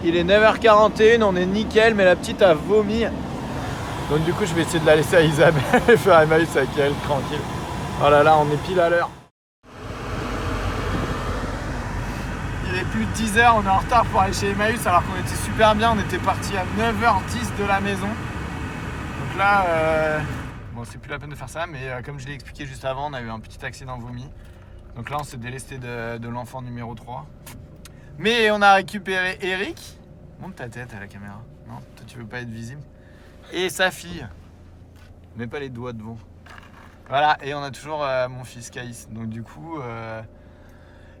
Il est 9h41, on est nickel, mais la petite a vomi. Donc du coup, je vais essayer de la laisser à Isabelle et faire Emmaüs avec elle, tranquille. Oh là là, on est pile à l'heure. Il est plus de 10h, on est en retard pour aller chez Emmaüs alors qu'on était super bien. On était parti à 9h10 de la maison. Donc là, bon, c'est plus la peine de faire ça, mais comme je l'ai expliqué juste avant, on a eu un petit accident vomi. Donc là, on s'est délesté de l'enfant numéro 3. Mais on a récupéré Eric. Monte ta tête à la caméra. Non, toi tu veux pas être visible. Et sa fille. Mets pas les doigts devant. Voilà, et on a toujours mon fils Caïs. Donc du coup,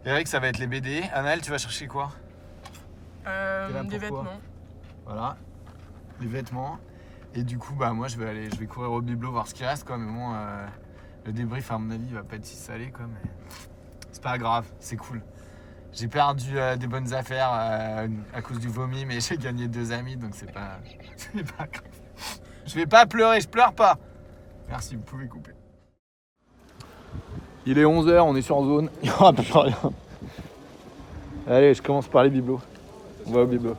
Eric, ça va être les BD. Anaël, tu vas chercher quoi? Des vêtements. Voilà, les vêtements. Et du coup, bah moi je vais courir au bibelot voir ce qui reste quoi. Mais bon, le débrief à mon avis il va pas être si salé quoi. Mais c'est pas grave, c'est cool. J'ai perdu des bonnes affaires à cause du vomi, mais j'ai gagné 2 amis, donc c'est pas grave. Je vais pas pleurer, je pleure pas. Merci, vous pouvez couper. Il est 11h, on est sur zone, il n'y aura plus rien. Allez, je commence par les bibelots. On va au bibelot.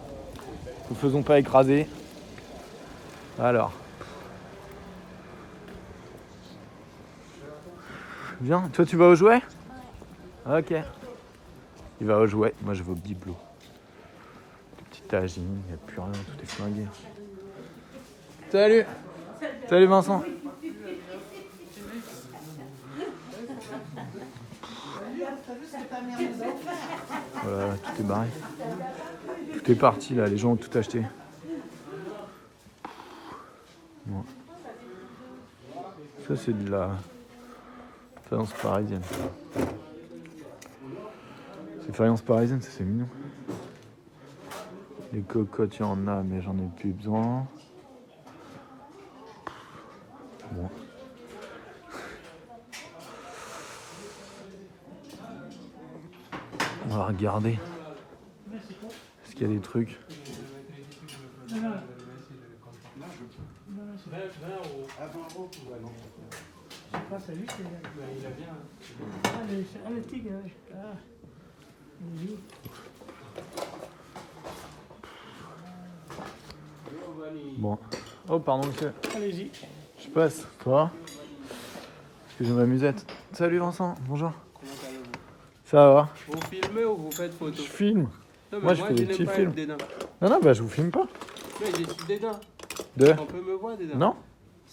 Nous ne faisons pas écraser. Alors. Viens, toi tu vas au jouet? Ok. Il va au jouet, moi je vais au bibelot. Des petites tagines, il n'y a plus rien, tout est flingué. Salut. Salut Vincent. Voilà, tout est barré. Tout est parti là, les gens ont tout acheté. Bon. Ça c'est de la faïence parisienne. C'est faïence parisienne, ça c'est mignon. Les cocottes, il y en a, mais j'en ai plus besoin. Bon. On va regarder. Est-ce qu'il y a des trucs? Bon. Oh, pardon, monsieur. Allez-y. Je passe. Toi? Parce que j'ai ma musette. Salut Vincent, bonjour. Comment allez-vous? Ça va? Vous filmez ou vous faites photo? Je filme. Non, mais Moi, je fais des n'aime petits pas films. être dedans. Non, bah je vous filme pas. Mais je suis dedans. De? On peut me voir dedans. Non?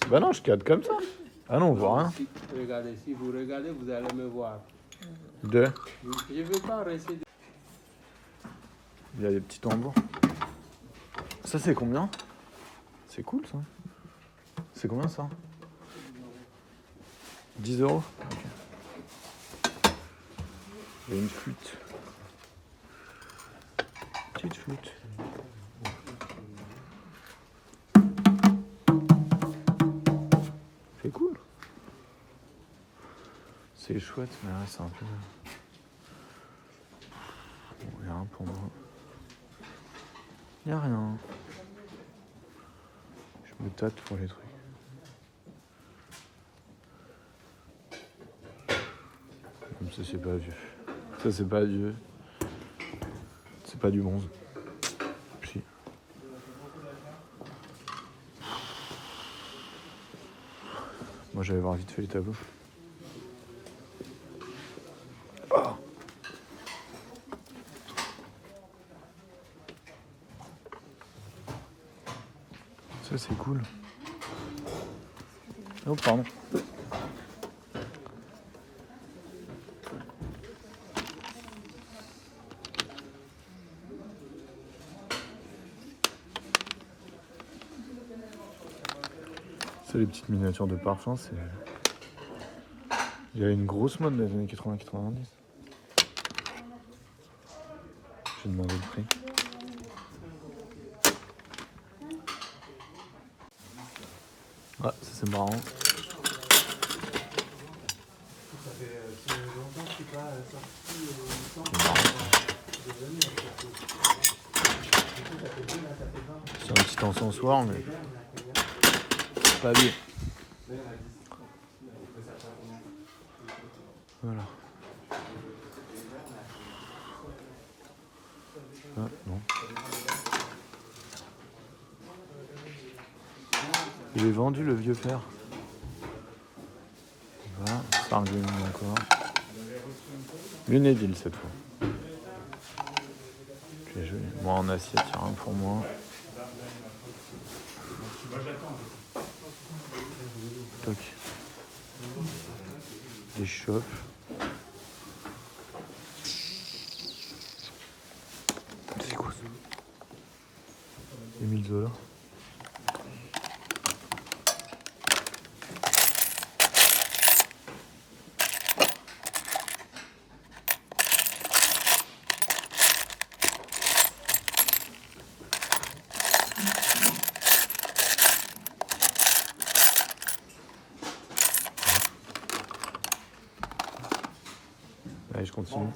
Bah non, je cadre comme ça. Ah non, on voit rien. Regardez, si vous regardez, vous allez me voir. De? Je ne veux pas rester. Il y a des petits tambours. Ça, c'est combien? C'est cool, ça. C'est combien, ça? 10 €. Ok. Il y a une flûte. Petite flûte. C'est cool. C'est chouette, mais là, c'est un peu... Bon, il y a rien pour moi. Il n'y a rien. Je me tâte pour les trucs. Comme ça, c'est pas vieux. Ça, c'est pas vieux. C'est pas du bronze. Si. Moi, j'allais voir vite fait les tableaux. Oh. Ça, c'est cool. Oh, pardon. Ça, les petites miniatures de parfum, c'est... Il y a une grosse mode des années 80-90. J'ai demandé le prix. Ouais, ça c'est marrant. Ça fait longtemps que je suis pas sorti. C'est un petit encensoir, mais pas bien. Voilà. Ah, non, bon. Il est vendu le vieux père. Voilà, Sarguemines encore. Lunéville cette fois. Très joli. Moi en assiette, il y a rien pour moi. Toc. Des chopes. C'est quoi ça? Émile Zola. Allez, je continue.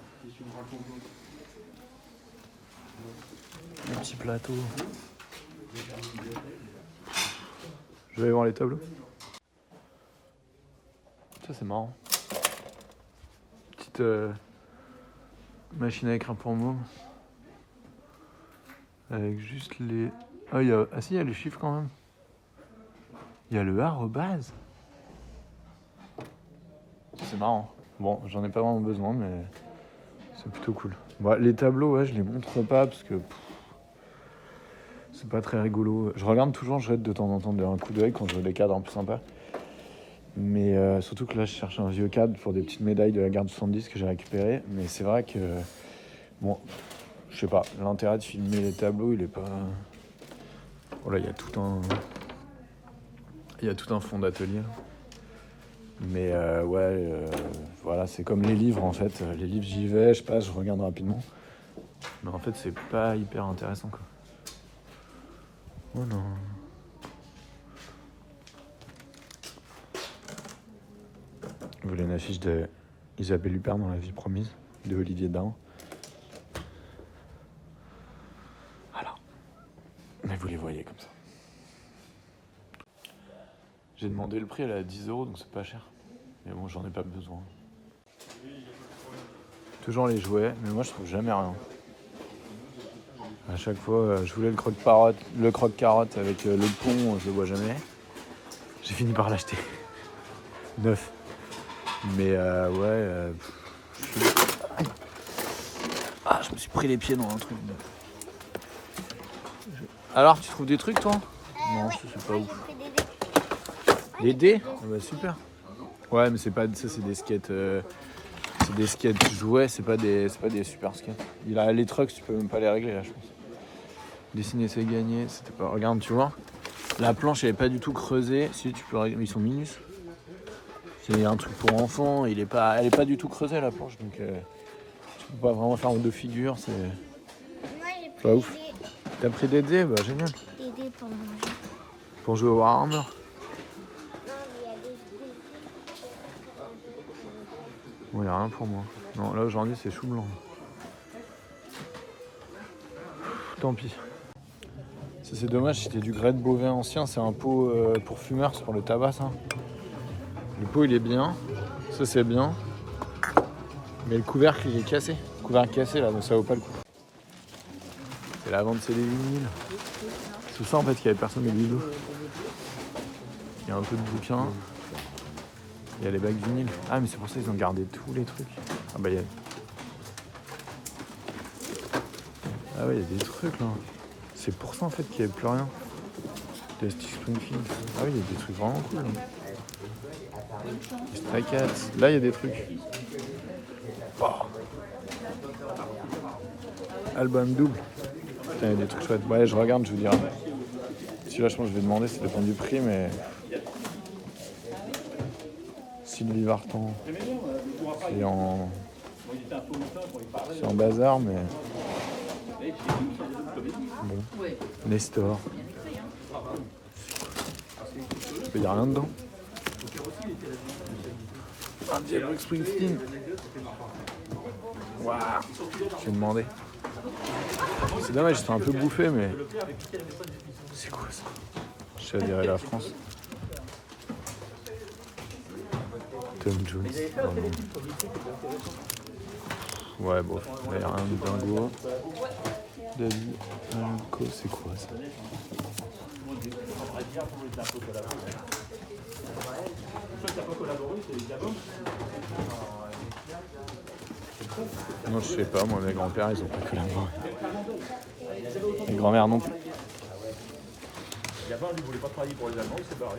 Un petit plateau. Je vais aller voir les tableaux. Ça c'est marrant. Petite machine à écrire pour môme. Avec juste les... Ah, si, il y a les chiffres quand même. Il y a le arrobase. C'est marrant. Bon, j'en ai pas vraiment besoin, mais c'est plutôt cool. Bon, les tableaux, ouais, je les montre pas parce que c'est pas très rigolo. Je regarde toujours, je jette de temps en temps un coup d'œil quand je veux des cadres un peu sympas. Mais surtout que là, je cherche un vieux cadre pour des petites médailles de la guerre de 70 que j'ai récupérées. Mais c'est vrai que, bon, je sais pas, l'intérêt de filmer les tableaux, il est pas... Voilà, il y a tout un fond d'atelier. Mais voilà, c'est comme les livres en fait. Les livres, j'y vais, je passe, je regarde rapidement. Mais en fait, c'est pas hyper intéressant quoi. Oh non. Vous voulez une affiche de Isabelle Huppert dans La vie promise de Olivier Dahan. Voilà. Mais vous les voyez comme ça. J'ai demandé le prix, elle est à 10 €, donc c'est pas cher. Mais bon, j'en ai pas besoin. Toujours les jouets, mais moi je trouve jamais rien. À chaque fois, je voulais le croque-carotte avec le pont, je le vois jamais. J'ai fini par l'acheter. Neuf. Mais je me suis pris les pieds dans un truc. Alors, tu trouves des trucs toi? Non, ouais. c'est pas ouf. J'ai fait des dés. Les dés? Ah bah super. Ouais, mais c'est pas ça, c'est des skates. C'est des skates jouets, c'est pas des super skates. Il a les trucks, tu peux même pas les régler là, je pense. Dessiner c'est gagner, c'était pas. Regarde, tu vois. La planche elle est pas du tout creusée. Si tu peux régler, ils sont minus. C'est un truc pour enfants. Elle est pas du tout creusée la planche, donc tu peux pas vraiment faire en deux figures. C'est Moi, j'ai pris pas ouf. des T'as pris des dés, bah génial. dés pour manger. Pour jouer au Warhammer. Non, mais il y a des dés. Bon, y a rien pour moi. Non, là aujourd'hui c'est chou blanc. Tant pis. Ça c'est dommage, c'était du grès de bovin ancien, c'est un pot pour fumeurs, c'est pour le tabac ça. Le pot il est bien, ça c'est bien. Mais le couvercle il est cassé. Le couvercle cassé là, donc ça vaut pas le coup. C'est la vente, c'est des vinyles. C'est ça en fait qu'il y avait personne au bidou. Il y a un peu de bouquins. Il y a les bacs vinyles. Ah mais c'est pour ça qu'ils ont gardé tous les trucs. Ah bah il y a... Ah ouais, il y a des trucs là. C'est pour ça en fait qu'il n'y avait plus rien. Des Stick Springfield. Ah oui, il y a des trucs vraiment cool. Là. Les Stray Cats. Là, il y a des trucs. Oh. Album double. Putain, il y a des trucs chouettes. Ouais, je regarde, je vous dirai. Celui-là, je pense que je vais demander, ça dépend du prix, mais... Sylvie Vartan. C'est en bazar, mais... Bon. Nestor. Il n'y a rien dedans. Un petit Bruce Springsteen. Waouh. Je vais demander. C'est dommage, j'étais un peu bouffé, mais... C'est quoi ça? Je sais adhérer la France. Tom Jones. Ouais, bon, il n'y a rien de dingo. David. C'est quoi ça? Non, je sais pas, moi mes grands-pères ils ont pas collaboré. Mes grands-mères non plus. Gabin, lui, voulait pas travailler pour les Allemands, il s'est barré.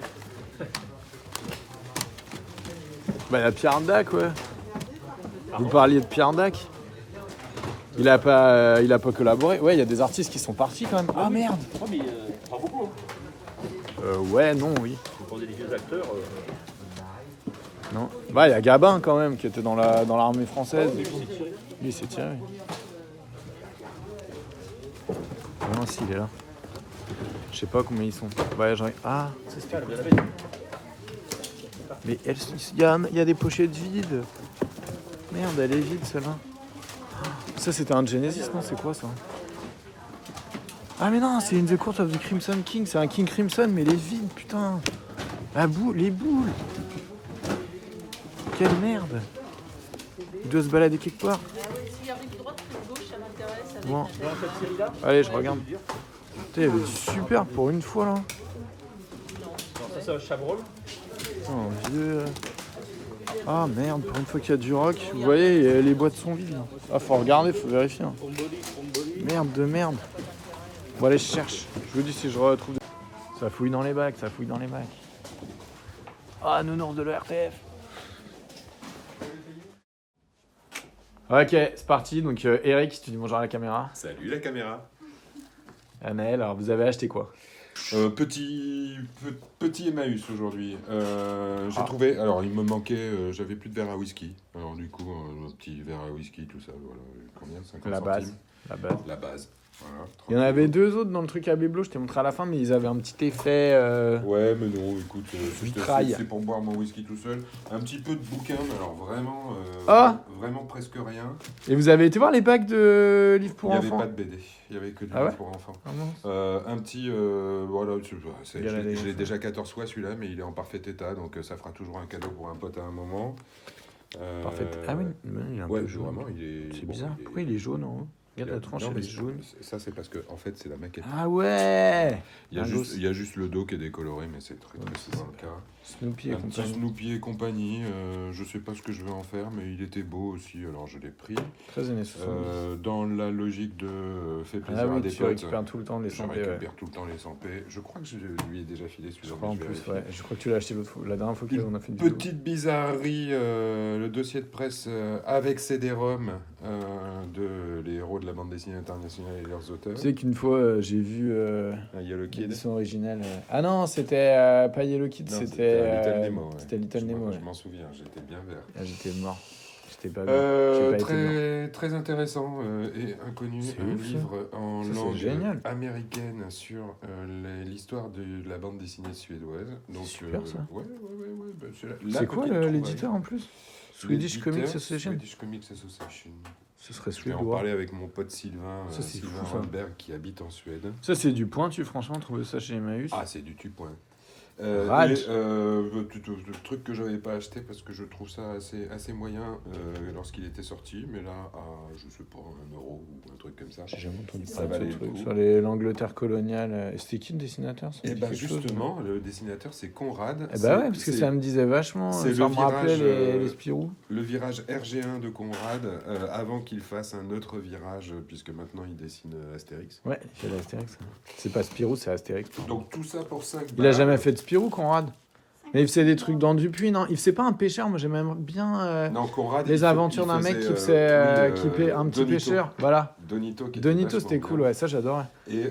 Bah, il y a Pierre Dac, ouais. Vous parliez de Pierre Dac? Il a pas collaboré. Ouais, il y a des artistes qui sont partis quand même. Ah merde. Oh, mais pas beaucoup. Ouais, non, oui. Vous prenez des vieux acteurs. Non. Bah, il y a Gabin quand même qui était dans l'armée française. Lui, il s'est tiré. Ah non, si, il est là. Je sais pas combien ils sont. Ouais, j'en ai... Ah, ça c'était cool. Mais il y a des pochettes vides. Merde, elle est vide celle-là. Ça c'était un Genesis, non? C'est quoi ça? Ah mais non, c'est une The Court of the Crimson King. C'est un King Crimson, mais il est vide, putain. Les boules. Quelle merde. Il doit se balader quelque part. S'il y a une droite, une gauche, ça m'intéresse. Avec Bon. Dans cette série-là, Allez, je regarde. Putain, il y avait du super pour une fois là. non, ça c'est un Chabrol. Oh, vieux. Ah merde, pour une fois qu'il y a du rock, vous voyez, les boîtes sont vides. Ah, faut regarder, faut vérifier. Merde de merde. Bon, allez, je cherche. Je vous dis si je retrouve. Ça fouille dans les bacs, Ah, nounours de l'ERTF. Ok, c'est parti. Donc, Eric, tu dis bonjour à la caméra. Salut la caméra. Anaël, alors vous avez acheté quoi? Petit Emmaüs aujourd'hui. J'ai trouvé. Alors il me manquait. J'avais plus de verre à whisky. Alors du coup, un petit verre à whisky, tout ça. Voilà. Combien? 50 La base. centimes. La base. Voilà. Il y en avait deux autres dans le truc à Béblo, je t'ai montré à la fin, mais ils avaient un petit effet. Ouais, mais non, écoute, Vitrail. c'est pour boire mon whisky tout seul. Un petit peu de bouquin, mais alors vraiment, vraiment presque rien. Et vous avez été voir les bacs de livres pour Il n'y enfants? avait pas de BD, il n'y avait que du Ah ouais livre pour enfants. Ah non. Un petit, voilà, je l'ai ça. déjà 14 fois celui-là, mais il est en parfait état, donc ça fera toujours un cadeau pour un pote à un moment. Parfait. Ah oui, il est un Ouais, peu jaune. vraiment, il est... C'est bon, bizarre. il est- Pourquoi il est jaune en haut? Regarde la tranche, Non, elle mais est jaune. Ça, c'est parce que, en fait, c'est la maquette. Ah ouais. Il y a juste le dos qui est décoloré, mais c'est très précisément le cas. Snoopy et Un petit compagnie. Snoopy et compagnie. Je sais pas ce que je vais en faire, mais il était beau aussi, alors je l'ai pris. 13 années 70. Dans la logique de fait plaisir Ah à oui, des tu potes. récupères tout le temps les Je 100 récupère tout le temps les 100p. Je crois que je lui ai déjà filé Je celui-là. crois en mais je plus, vérifie. ouais. Je crois que tu l'as acheté l'autre fois. La dernière fois qu'on a fait une vidéo. Petite bizarrerie, le dossier de presse avec CD-ROM de les héros de la bande dessinée internationale et leurs auteurs. Tu sais qu'une fois, j'ai vu Yellow Kid. l'édition originale. Ah non, c'était pas Yellow Kid, Non, c'était Little Nemo. Ouais. C'était Little Nemo. Ouais. Je m'en souviens, j'étais bien vert. Ah, j'étais mort. J'étais pas bien. J'ai pas été mort. Très intéressant et inconnu, C'est un ouf, ça. livre en Ça, c'est langue génial. américaine sur l'histoire de la bande dessinée suédoise. Donc, Super, ça. Ouais. Bah, C'est quoi l'éditeur en plus? Swedish Comics Association. Swedish Comics Association. Ce serait Je vais en suédois. parler avec mon pote Sylvain, Ça, c'est Sylvain fou, ça. Randberg, qui habite en Suède. Ça, c'est du pointu, franchement, trouver ça chez Emmaüs. Ah, c'est du tu-point. Raj. Le truc que j'avais pas acheté parce que je trouve ça assez moyen lorsqu'il était sorti, mais là, à, je sais pas, 1 euro ou un truc comme ça. J'ai jamais entendu Ça parler de valait ce le truc. coup. Sur l'Angleterre coloniale. C'était qui le dessinateur? Ça me Et dit bah quelque chose, justement, le dessinateur c'est Conrad. Eh bah ouais, parce que ça me disait vachement. c'est Ça le me rappelait virage, les Spirou. le virage RG1 de Conrad avant qu'il fasse un autre virage, puisque maintenant il dessine Astérix. Ouais, il fait l'Astérix. C'est pas Spirou, c'est Astérix. Donc tout ça pour 5 Il a jamais fait de Spirou, Conrad. Mais il faisait des trucs dans Dupuis, non? Il faisait pas un pêcheur, moi j'aimais bien Non, Conrad, les aventures d'un mec qui faisait un petit Donito. pêcheur. Voilà. Donito, qui était Donito, vachement c'était bien. cool, ouais, ça j'adorais. Et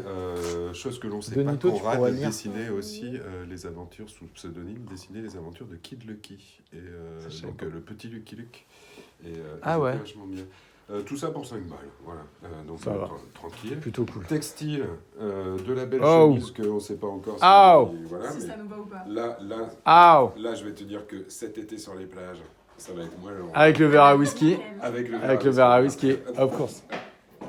chose que l'on sait Donito, pas, tu pourras Conrad lire. dessinait aussi les aventures sous pseudonyme, dessinait les aventures de Kid Lucky. Et je savais donc pas. le petit Lucky Luke. Et, Ah c'était ouais. vachement bien. Tout ça pour 5 balles, voilà. Donc Ça va. tranquille. Plutôt cool. Textile, de la belle Oh. chemise qu'on ne sait pas encore si... Oh. Voilà, Si mais ça nous va ou pas. là, je vais te dire que cet été sur les plages, ça va être moins long. Avec le verre à whisky. Avec le verre à whisky, of course.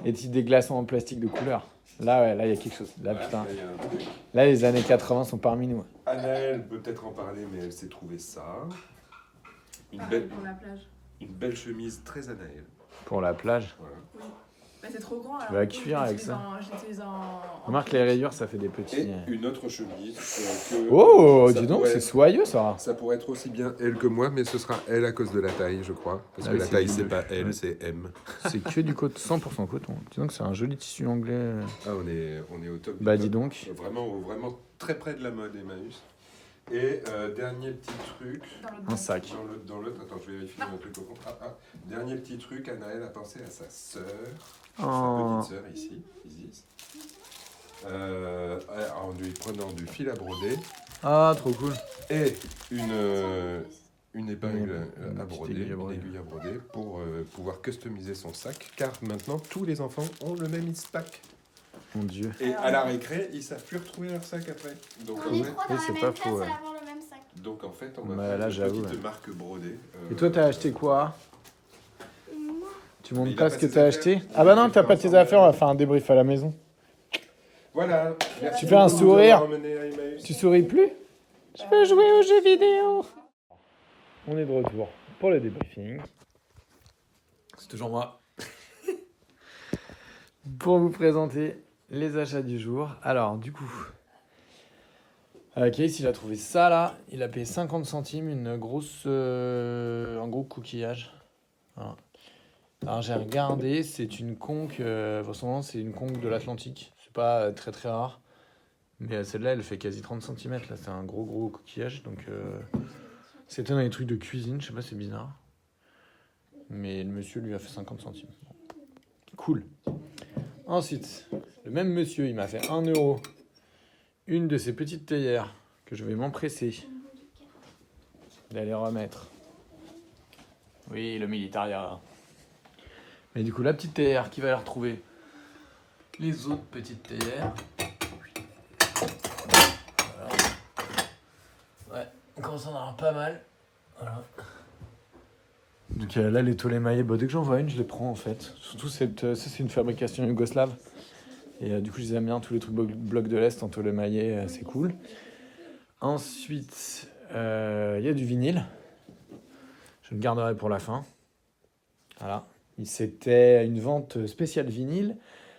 Et des glaçons en plastique de couleur. Là, ouais, là, il y a quelque chose. Là, Voilà, putain. là, il y a un truc. Là, les années 80 sont parmi nous. Anaël peut peut-être en parler, mais elle s'est trouvée ça. Une Pareil belle, pour la plage. une belle chemise très Anaël. Pour la plage. Voilà. Bah, c'est trop grand. Alors, Va du coup, cuire je avec l'utilise ça. je l'utilise en Remarque les rayures, ça fait des petits. Et une autre chemise. Que, Oh, ça dis donc, pourrait c'est être- soyeux ça. Ça pourrait être aussi bien elle que moi, mais ce sera elle à cause de la taille, je crois. Parce Ah que oui, la c'est taille, du c'est bleu. pas elle, Ouais. c'est M. C'est que du coton, 100% coton. Dis donc, c'est un joli tissu anglais. Ah, on est au top. du Bah top. dis donc. Vraiment très près de la mode, Emmaüs. Et dernier petit truc. Un sac. Dans l'autre, attends, je vérifie un truc au fond. Dernier petit truc, Anaël a pensé à sa sœur, sa Oh. petite sœur ici, Isis. En lui prenant du fil à broder Ah, trop cool. et une épingle Une à petite broder, aiguille à une broder. aiguille à broder pour pouvoir customiser son sac, car maintenant tous les enfants ont le même sac. Mon dieu. Et à la récré, ils savent plus retrouver leur sac après. Donc On est trois dans Oui, la c'est même pas classe faux, ouais. à avoir le même sac. Donc en fait, on va Bah, faire là, une j'avoue, petite ouais. marque brodée. Et toi, t'as acheté quoi? Moi, Tu Mais montres il a pas pas ce que ses t'as affaires. acheté? Il Ah bah a non, fait t'as pas ensemble tes affaires, on va faire un débrief à la maison. Voilà. Tu fais un sourire. Tu Tu souris plus? Je veux jouer aux jeux vidéo. On est de retour pour le débriefing. C'est toujours moi. Pour vous présenter les achats du jour. Alors, du coup, Case, il a trouvé ça là. Il a payé 50 centimes, un gros coquillage. Voilà. Alors, j'ai regardé, c'est une conque. Forcément, c'est une conque de l'Atlantique. C'est pas très très rare. Mais celle-là, elle fait quasi 30 cm. Là, c'est un gros coquillage. Donc, c'était dans les trucs de cuisine. Je sais pas, c'est bizarre. Mais le monsieur lui a fait 50 centimes. Bon. Cool. Ensuite, le même monsieur, il m'a fait 1 euro. Une de ces petites théières que je vais m'empresser d'aller remettre. Oui, le militaria. Mais du coup, la petite théière qui va aller retrouver les autres petites théières. Ouais, on commence à en avoir pas mal. Voilà. Donc là, les tôles émaillées, dès que j'en vois une, je les prends en fait. Surtout, ça c'est une fabrication yougoslave. Et du coup, je les aime bien, tous les trucs blocs de l'Est en tôle émaillée, c'est cool. Ensuite, il y a du vinyle. Je le garderai pour la fin. Voilà. C'était une vente spéciale vinyle.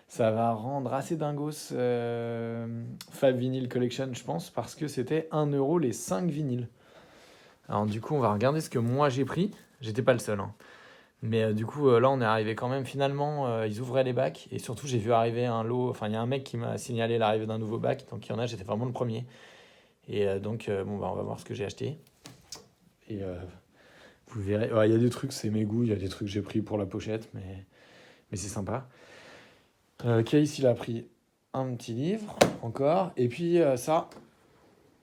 Ça va rendre assez dingos Fab Vinyl Collection, je pense, parce que c'était 1 euro les 5 vinyles. Alors du coup, on va regarder ce que moi j'ai pris. J'étais pas le seul. Hein. Mais du coup, là, on est arrivé quand même. Finalement, ils ouvraient les bacs. Et surtout, j'ai vu arriver un lot. Enfin, il y a un mec qui m'a signalé l'arrivée d'un nouveau bac. Donc, il y en a, j'étais vraiment le premier. Et donc, on va voir ce que j'ai acheté. Et vous verrez. Il y a des trucs, c'est mes goûts. Il y a des trucs que j'ai pris pour la pochette. Mais c'est sympa. Case, il a pris un petit livre encore. Et puis, ça,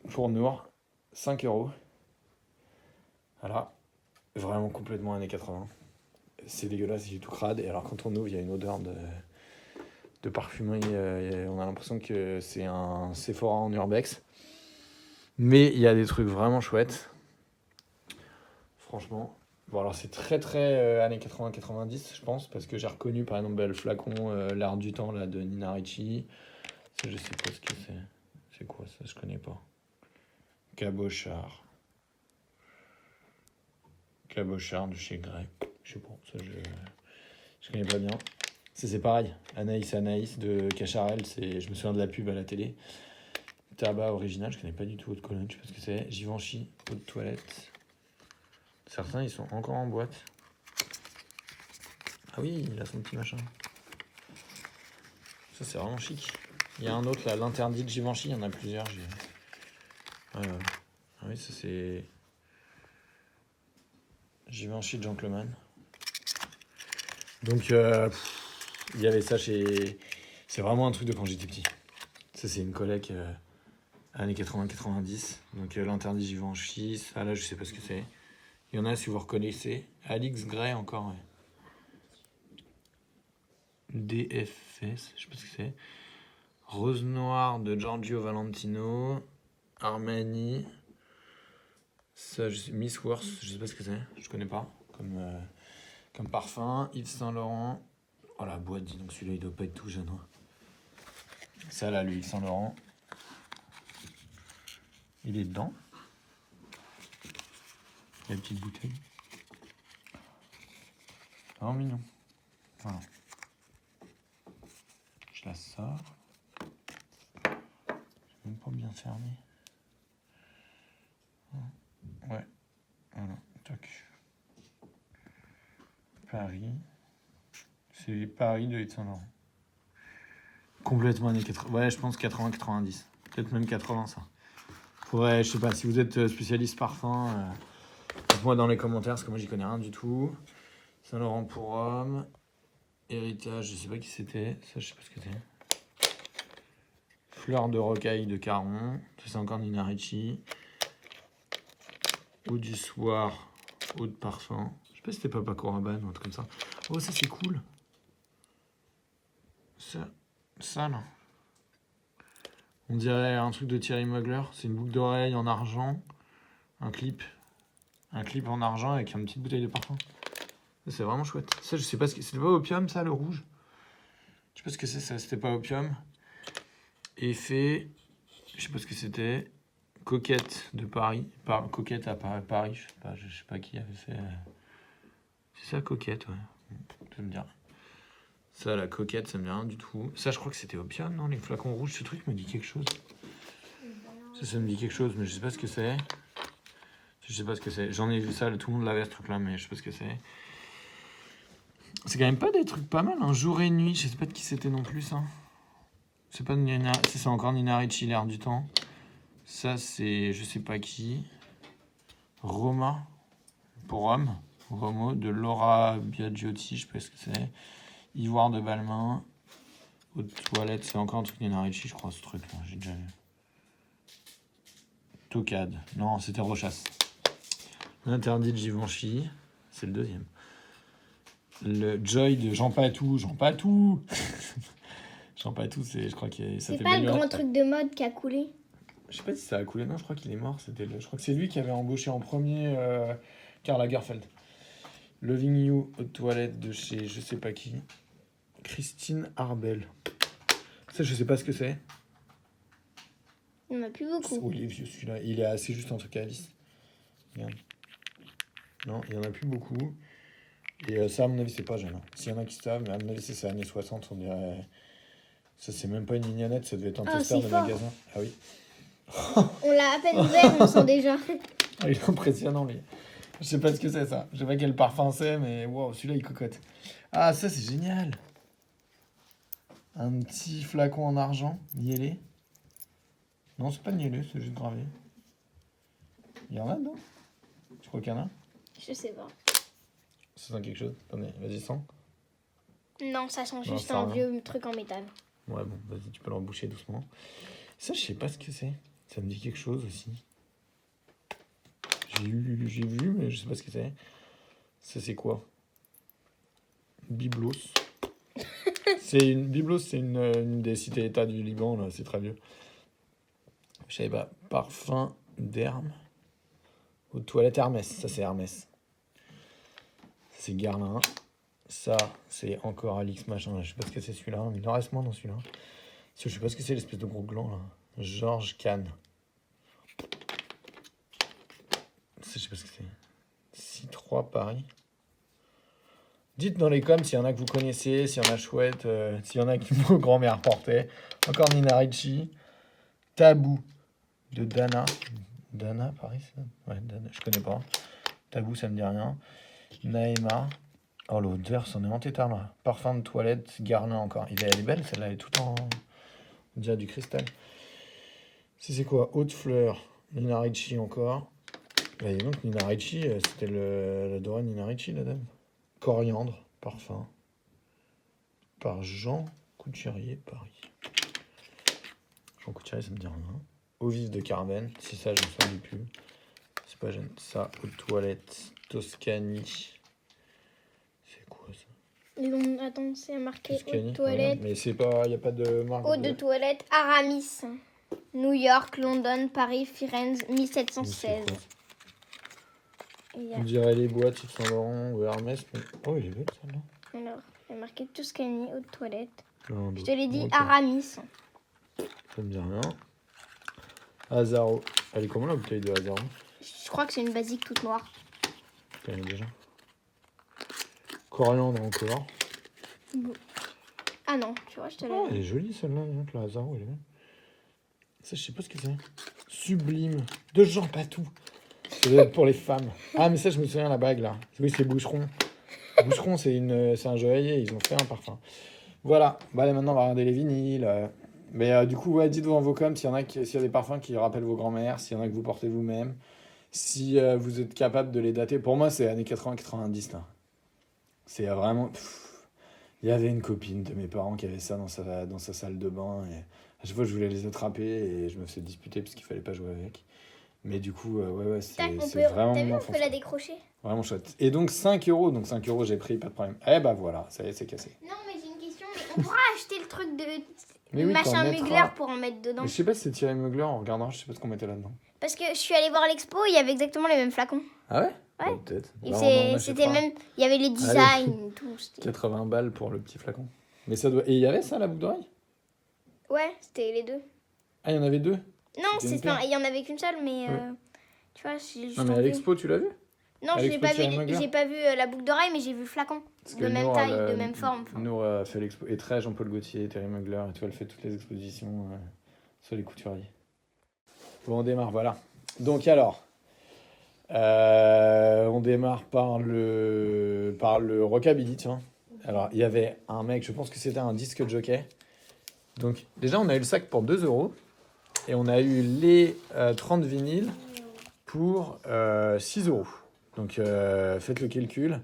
pour Nour, 5 euros. Voilà. Vraiment complètement années 80. C'est dégueulasse, c'est tout crade. Et alors, quand on ouvre, il y a une odeur de parfumerie. On a l'impression que c'est un Sephora en urbex. Mais il y a des trucs vraiment chouettes. Franchement. Bon, alors, c'est très, très années 80-90, je pense. Parce que j'ai reconnu, par exemple, le flacon L'Art du Temps là, de Nina Ricci. Ça, je sais pas ce que c'est. C'est quoi ça? Je connais pas. Cabochard. Cabochard de chez Grey. Je sais pas, ça je connais pas bien. Ça c'est pareil, Anaïs de Cacharel, je me souviens de la pub à la télé. Tabac original, je connais pas du tout eau de Cologne, je sais pas ce que c'est. Givenchy, eau de toilette. Certains ils sont encore en boîte. Ah oui, il a son petit machin. Ça c'est vraiment chic. Il y a un autre là, l'interdit de Givenchy, il y en a plusieurs. Ah oui, ça c'est... Givenchy Gentleman. Donc, il y avait ça chez... C'est vraiment un truc de quand j'étais petit. Ça, c'est une collecte années 80-90. Donc, l'interdit Givenchy. Ça, là, je sais pas ce que c'est. Il y en a, si vous reconnaissez. Alix Grey, encore, ouais. DFS, je sais pas ce que c'est. Rose Noire de Giorgio Valentino. Armani. Ça, Miss Worth, je sais pas ce que c'est, je connais pas. Comme parfum, Yves Saint Laurent. Oh la boîte, dis donc celui-là il doit pas être tout jeune. Hein. Ça là, lui, Yves Saint Laurent. Il est dedans. La petite bouteille. Oh mignon. Voilà. Je la sors. C'est même pas bien fermé. Ouais. Voilà. Toc. Paris. C'est Paris de Yves Saint Laurent. Complètement années 80. Ouais, je pense 80-90. Peut-être même 80, ça. Faudrait, je sais pas, si vous êtes spécialiste parfum, dites-moi dans les commentaires, parce que moi j'y connais rien du tout. Saint Laurent pour homme. Héritage, je sais pas qui c'était. Ça, je sais pas ce que c'est. Fleur de rocaille de Caron. Ça, c'est encore Nina Ricci. Eau du soir. Eau de parfum. Je sais pas si c'était Papa Rabanne ou un truc comme ça. Oh, ça, c'est cool. Ça, là. On dirait un truc de Thierry Mugler. C'est une boucle d'oreille en argent. Un clip. Un clip en argent avec une petite bouteille de parfum. Ça, c'est vraiment chouette. Ça, je sais pas ce que... C'était pas opium, ça, le rouge? Je sais pas ce que c'est, ça. C'était pas opium. Effet... Je sais pas ce que c'était. Coquette de Paris. Coquette à Paris. Je sais pas qui avait fait... C'est ça, Coquette, ouais. Ça me dit rien. Ça, la Coquette, ça me dit rien du tout. Ça, je crois que c'était opium, non? Les flacons rouges, ce truc me dit quelque chose. Ça me dit quelque chose, mais je sais pas ce que c'est. Je sais pas ce que c'est. J'en ai vu ça, tout le monde l'avait, ce truc-là, mais je sais pas ce que c'est. C'est quand même pas des trucs pas mal, hein. Jour et nuit, je sais pas de qui c'était non plus, ça. C'est pas de Nina... C'est encore Nina Ricci, l'air du temps. Ça, c'est je sais pas qui. Roma, pour homme. Romo, de Laura Biagiotti, je sais pas ce que c'est. Ivoire de Balmain. Eau de toilette, c'est encore un truc Nina Ricci, je crois, ce truc-là, j'ai déjà vu. Tocade. Non, c'était Rochas. L'interdit de Givenchy. C'est le deuxième. Le Joy de Jean Patou. Jean Patou, c'est, je crois que ça C'est fait pas le baignoire. grand truc de mode qui a coulé. Je sais pas si ça a coulé. Non, je crois qu'il est mort. Je crois que c'est lui qui avait embauché en premier Karl Lagerfeld. Loving You, eau de toilette de chez je sais pas qui. Christine Arbel. Ça, je sais pas ce que c'est. Il n'y en a plus beaucoup. Oh, il est vieux celui-là. Il est assez juste un truc à vis. Regarde. Non, il y en a plus beaucoup. Et ça, à mon avis, c'est pas jeune. Hein. S'il y en a qui savent, mais à mon avis, c'est années 60, on dirait. Ça, c'est même pas une mignonnette, ça devait être un testeur de c'est fort. magasin. Ah oui. On l'a à peine ouvert, on sent déjà. Ah, il est impressionnant, lui. Je sais pas ce que c'est, ça. Je sais pas quel parfum c'est, mais wow, celui-là, il cocotte. Ah, ça, c'est génial. Un petit flacon en argent, niellé. Non, c'est pas niellé, c'est juste gravé. Il y en a dedans? Je crois qu'il y en a. Je sais pas. Ça sent quelque chose. Attendez, vas-y, sens. Non, ça sent juste ça un va. vieux truc en métal. Ouais, bon, vas-y, tu peux l'emboucher doucement. Ça, je sais pas ce que c'est. Ça me dit quelque chose aussi. J'ai vu, mais je sais pas ce que c'est. Ça, c'est quoi? Byblos. Byblos, c'est une des cités-états du Liban, là, c'est très vieux. Je savais pas. Parfum d'Hermes. Eau de toilette Hermès. Ça, c'est Hermès. C'est Guerlain. Ça, c'est encore Alix machin. Je sais pas ce que c'est celui-là, mais il en reste moins dans celui-là. Je sais pas ce que c'est, l'espèce de gros gland, là. Georges Kahn. Ça, je sais pas ce que c'est. 6-3 Paris. Dites dans les coms s'il y en a que vous connaissez, s'il y en a chouette, s'il y en a que vos grand-mères portaient. Encore Nina Ricci. Tabou de Dana. Dana, Paris, ça? Ouais, Dana, je connais pas. Tabou, ça me dit rien. Naïma. Oh, l'odeur, c'en est en tétard, là. Parfum de toilette, Guerlain encore. Elle est belle, celle-là, elle est toute en... On dirait du cristal. C'est quoi? Eau de fleurs. Nina Ricci encore. Et donc, Nina Ricci, c'était la dorée Nina Ricci, la dame. Coriandre, parfum. Par Jean Couturier, Paris. Jean Couturier, ça me dit rien. Eau vive de Carben. Si ça, je ne savais plus. C'est pas jeune. Ça, eau de toilette, Toscani. C'est quoi ça? Attends, c'est marqué eau Toscani, de toilette. regarde. Mais c'est pas, il n'y a pas de marque. Eau de toilette Aramis. New York, London, Paris, Firenze, 1716. Et il y a- On dirait les boîtes Yves Saint Laurent ou Hermès. Mais... Oh, il est belle celle-là. Alors, il y a marqué Toscani, eau de toilette. Non, Je te l'ai dit, ok. Aramis. Ça me dit rien. Azaro. Elle est comment la bouteille de Azaro? Je crois que c'est une basique toute noire. Je connais déjà. Coriandre encore. Ah non, tu vois, je te l'ai Oh, elle est jolie celle-là, le Lazaro, elle est belle. Ça, je sais pas ce que c'est. Sublime. De Jean Patou. Ça doit être pour les femmes. Ah, mais ça, je me souviens, la bague, là. Oui, c'est Boucheron. Boucheron, c'est un joaillier, ils ont fait un parfum. Voilà. Bah, allez, maintenant, on va regarder les vinyles. Mais du coup, ouais, dites-vous en vos coms s'il y a des parfums qui rappellent vos grands-mères, s'il y en a que vous portez vous-même, si vous êtes capable de les dater. Pour moi, c'est années 80-90, là. C'est vraiment... Il y avait une copine de mes parents qui avait ça dans sa salle de bain. Et à chaque fois, je voulais les attraper et je me faisais disputer parce qu'il fallait pas jouer avec. Mais du coup, ouais, c'est vraiment T'as vu, mon on enfance. peut la décrocher. Vraiment chouette. Et donc 5 euros. Donc 5 euros, j'ai pris, pas de problème. Eh bah voilà, ça y est, c'est cassé. Non, mais j'ai une question. Mais on pourra acheter le truc de Mais oui, machin t'en mettras- Mugler pour en mettre dedans. Mais je sais pas si c'est Thierry Mugler, en regardant, je sais pas ce qu'on mettait là-dedans. Parce que je suis allée voir l'expo, il y avait exactement les mêmes flacons. Ah ouais Ouais. Bah, peut-être. Et Bah, on en c'était achètera. même. Il y avait les designs et tout. 80 balles pour le petit flacon. Mais ça doit... Et il y avait ça, la boucle d'oreille? Ouais, c'était les deux. Ah, il y en avait deux? Non, C'était une paire. il y en avait qu'une seule, mais Ouais. tu vois, j'ai juste Non, mais à envie. l'expo, tu l'as vu? Non, à je l'ai l'expo pas Thierry vu. Mugler. J'ai pas vu la boucle d'oreille, mais j'ai vu le flacon Parce de que même Nour, taille, elle, de même forme. Enfin, Nour a fait l'expo. Et très Jean-Paul Gaultier, Thierry Mugler, et tout, elle fait toutes les expositions sur les couturiers. Bon, on démarre, voilà. Donc alors, on démarre par le rockabilly, tiens. Alors, il y avait un mec, je pense que c'était un disque jockey. Donc, déjà, on a eu le sac pour 2 euros. Et on a eu les 30 vinyles pour 6 euros. Donc, faites le calcul.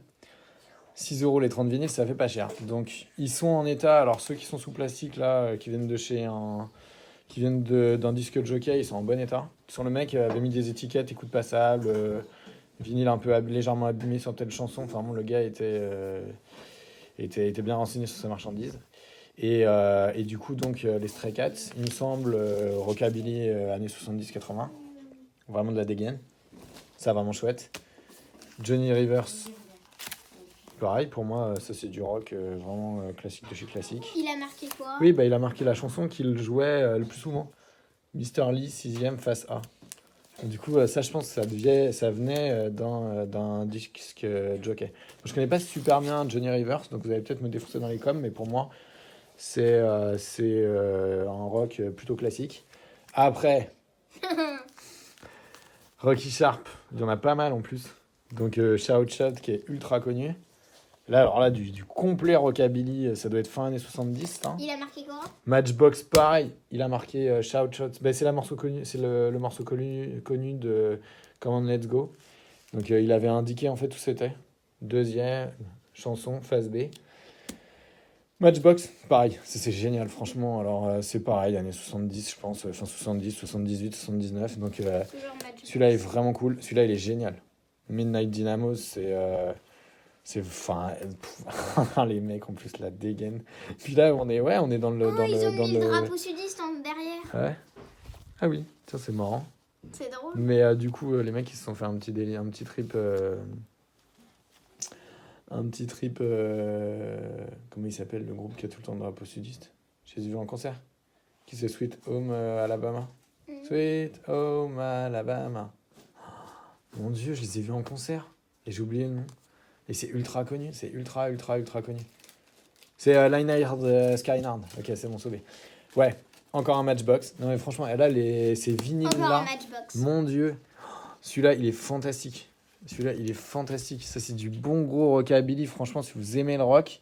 6 euros les 30 vinyles, ça fait pas cher. Donc, ils sont en état. Alors, ceux qui sont sous plastique, là, qui viennent de chez qui viennent d'un disque jockey, ils sont en bon état. Le mec avait mis des étiquettes, écoute passable, vinyle un peu légèrement abîmé sur telle chanson. Enfin, bon, le gars était bien renseigné sur sa marchandise. Et du coup, donc, les Stray Cats, il me semble, rockabilly années 70-80. Vraiment de la dégaine. Ça, vraiment chouette. Johnny Rivers, pareil, pour moi, ça c'est du rock vraiment classique de chez classique. il a marqué quoi? Oui, bah, il a marqué la chanson qu'il jouait le plus souvent. Mr. Lee, 6ème, face A. Et du coup, ça, je pense que ça venait d'un disque jockey. Je connais pas super bien Johnny Rivers, donc vous allez peut-être me défoncer dans les coms, mais pour moi, c'est un rock plutôt classique. Après, Rocky Sharp, il y en a pas mal en plus. Donc Shout Shout qui est ultra connu. Là, alors là, du complet rockabilly, ça doit être fin années 70. Hein. Il a marqué quoi? Matchbox, pareil, il a marqué Shout Shout. Ben, c'est le morceau connu de Come On Let's Go. Donc il avait indiqué en fait où c'était. Deuxième chanson, phase B. Matchbox, pareil, c'est génial, franchement. Alors, c'est pareil, années 70, je pense, fin 70, 78, 79. Donc, celui-là est vraiment cool. Celui-là, il est génial. Midnight Dynamos, enfin, les mecs en plus la dégaine. Puis là, on est dans le. Ils ont mis le le... drapeau sudiste en derrière. Ouais. Ah oui, ça c'est marrant. C'est drôle. Mais du coup, les mecs, ils se sont fait un petit délire, un petit trip. Comment il s'appelle le groupe qui a tout le temps le drapeau sudiste? Je les ai vus en concert. Qui c'est Sweet Home Alabama? Sweet Home Alabama. Oh, mon Dieu, je les ai vus en concert. Et j'ai oublié le nom. Et c'est ultra connu. C'est ultra connu. C'est Lynyrd Skynyrd. Ok, c'est bon, sauvé. Ouais, encore un Matchbox. Non mais franchement, là, ces Encore un vinyles-là, Matchbox. mon Dieu. Celui-là, il est fantastique. Ça, c'est du bon gros rockabilly. Franchement, si vous aimez le rock,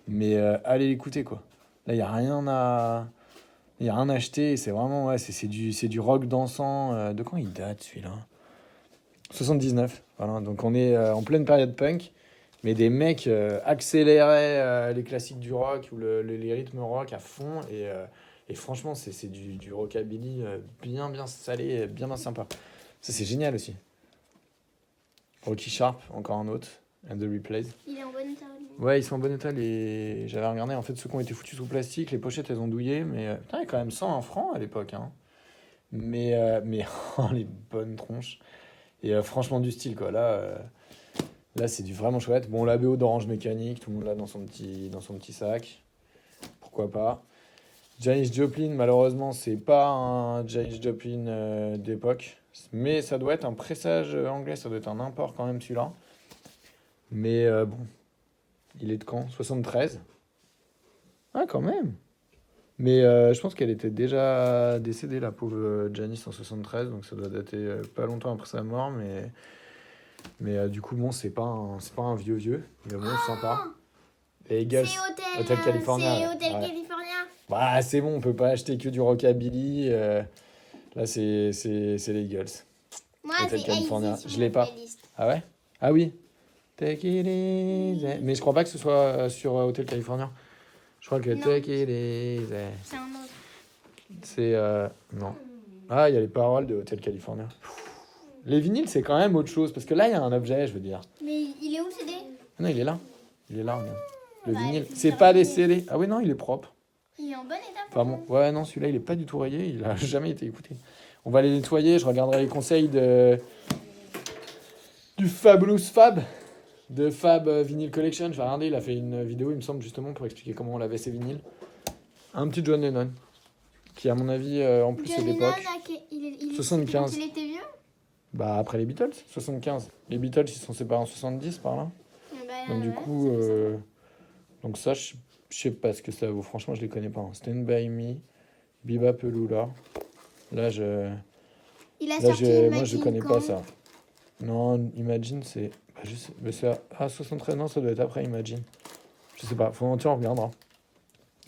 mais allez l'écouter, quoi. Là, il n'y a rien à acheter. C'est vraiment, ouais, c'est du rock dansant. De quand il date, celui-là? 79. Voilà, donc on est en pleine période punk. Mais des mecs accéléraient les classiques du rock ou les rythmes rock à fond. Et franchement, c'est du rockabilly bien salé, bien sympa. Ça, c'est génial aussi. Rocky Sharp, encore un autre. And the Replays. Il est en bon état. Ouais, ils sont en bon état. J'avais regardé, en fait, ceux qui ont été foutus sous plastique, les pochettes, elles ont douillé. Mais putain, il y a quand même 101 francs à l'époque. Hein. Mais oh, les bonnes tronches. Et franchement, du style, quoi. Là, c'est du vraiment chouette. Bon, la BO d'Orange Mécanique, tout le monde l'a dans son petit sac. Pourquoi pas. Janis Joplin, malheureusement, c'est pas un Janis Joplin d'époque. Mais ça doit être un pressage anglais, ça doit être un import quand même celui-là. Mais bon, il est de quand? 73. Ah, quand même. Mais je pense qu'elle était déjà décédée, la pauvre Janis, en 73, donc ça doit dater pas longtemps après sa mort, mais du coup, bon, c'est pas un vieux, mais bon, sympa. Et Eagles, Hotel California. C'est Hotel Ouais. California. Bah, c'est bon, on peut pas acheter que du rockabilly. Là, c'est les Eagles. Moi, Hotel c'est California. Hazy sur Je l'ai ma pas. playlist. Ah ouais? Ah oui. Take it easy. Mais je crois pas que ce soit sur Hotel California. Je crois que Non. Take it easy. C'est un autre. C'est. Non. Ah, il y a les paroles de Hotel California. Les vinyles, c'est quand même autre chose. Parce que là, il y a un objet, je veux dire. Mais il est où le CD? Ah non, il est là. Il est là, regarde. Le Bah, vinyle. il faut C'est faire pas rayé. des CD. Ah oui, non, il est propre. Il est en bon état. Enfin bon, ouais, non, celui-là, il est pas du tout rayé. Il a jamais été écouté. On va les nettoyer. Je regarderai les conseils du Fabulous Fab. De Fab Vinyl Collection. Je vais regarder. Il a fait une vidéo, il me semble, justement, pour expliquer comment on lavait ses vinyles. Un petit John Lennon. Qui, à mon avis, en plus, c'est John Lennon, d'époque. il est 75. quand il était vieux. Bah, après les Beatles, 75. Les Beatles, ils sont séparés en 70 par là. Donc, du coup, donc ça, je sais pas ce que ça vaut. Franchement, je les connais pas. Hein. Stand By Me, Bebop Lula. Là, Il a là sorti moi, je Imagine connais quand pas ça. Non, Imagine, c'est. Bah, je sais, mais c'est 73 ans, ça doit être après Imagine. Je sais pas, tiens, on regardera.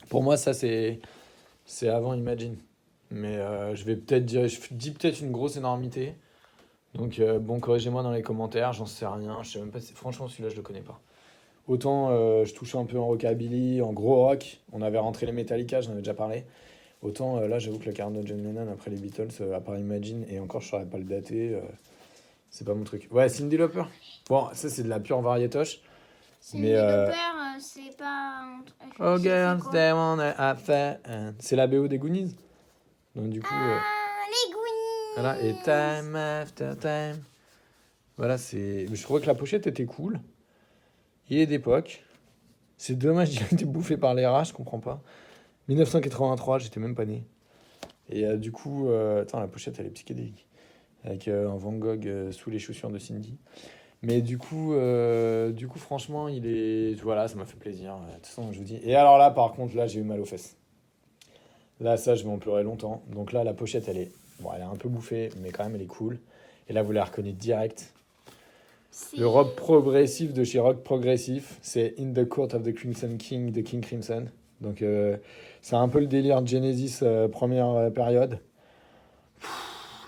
Pour moi, ça, c'est avant Imagine. Mais je vais peut-être dire, je dis peut-être une grosse énormité. Donc, bon, corrigez-moi dans les commentaires, j'en sais rien. Je sais même pas franchement, celui-là, je le connais pas. Autant je touche un peu en rockabilly, en gros rock. On avait rentré les Metallica, j'en avais déjà parlé. Autant là, j'avoue que la carrière de John Lennon après les Beatles, à part Imagine, et encore, je saurais pas le dater. C'est pas mon truc. Ouais, Cyndi Lauper. Bon, ça, c'est de la pure variétoche. Cyndi Mais, Lauper, c'est pas un truc. Oh, c'est girls, quoi they wanna have fun. C'est la BO des Goonies. Donc, du coup. Ah, les Goonies. Voilà, et time after time. Voilà, je trouvais que la pochette était cool. Il est d'époque. C'est dommage, il a été bouffé par les rats, je comprends pas. 1983, j'étais même pas né. Et du coup, attends, la pochette, elle est psychédélique. Avec un Van Gogh sous les chaussures de Cindy. Mais du coup, franchement, il est. Voilà, ça m'a fait plaisir. De toute façon, je vous dis. Et alors là, par contre, là, j'ai eu mal aux fesses. Là, ça, je vais en pleurer longtemps. Donc là, la pochette, elle est un peu bouffée, mais quand même, elle est cool. Et là, vous la reconnaissez direct. Le rock progressif de chez Rock Progressif, c'est In the Court of the Crimson King de King Crimson. Donc, c'est un peu le délire de Genesis première période.